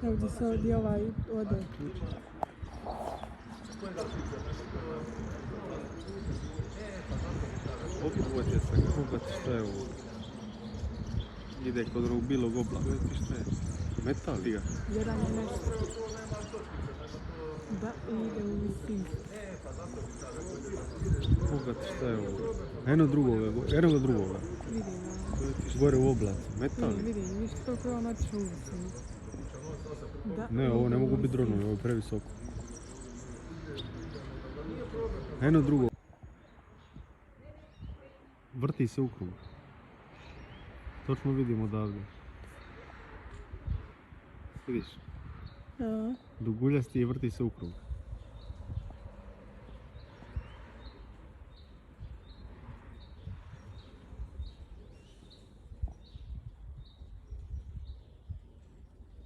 Ovdje se ovdje ovaj ode. Pogledajte se kako šta je ovo. Ide kod onog bilog oblaka. Gledajte šta je. Metal ga. Jedan je nešto. Da, ide u visinu. Pogledajte šta je ovo. Eno ga drugoga. Vidim, Gore u oblaci. Metal. vidim, viš koliko je on otišao u visinu. Da, Ne, ovo ne mogu biti dronovi, ovo je previsoko. Eno drugo. Vrti se u krug. Točno vidimo odavde. Vidiš? Ja. Duguljasti i vrti se u krug.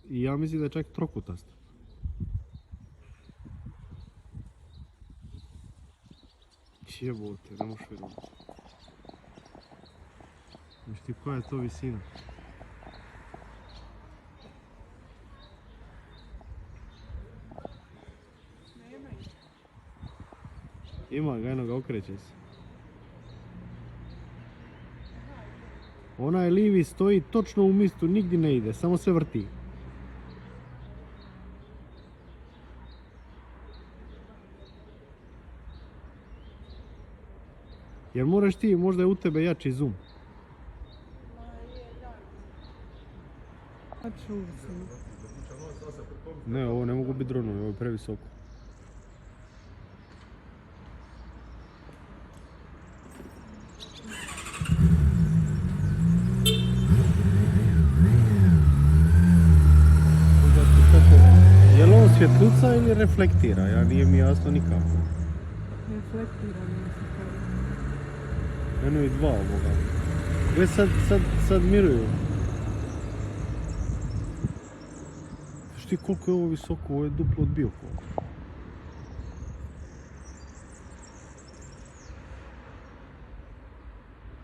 I ja mislim da je čak trokutast. Jebote, ne možeš vjerovati. Znaš ti koja je to visina? Ima ga, eno ga, okreće se. Onaj livi stoji točno u mistu, nigdje ne ide, samo se vrti. Jer moraš ti, možda je u tebe jači zoom. Otišao u visinu. Ne, ovo ne mogu biti dronovi, ovo je previsoko. Je li on svjetluca ili reflektira? Ja nije mi jasno nikako. Reflektira mi se kao. Eno i dva ovoga. Gle sad miruju. Znaš ti koliko je ovo visoko, ovo je duplo od Biokova.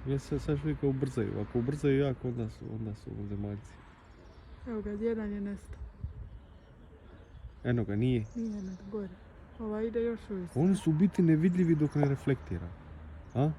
Ja se sad što ubrzaju, ako ubrzaju jako onda su zemaljci. Evo ga, jedan je nestao. Eno ga, nije. Nije nego gore. Ova ide još u visinu. Oni su u biti nevidljivi dok ne reflektira. A?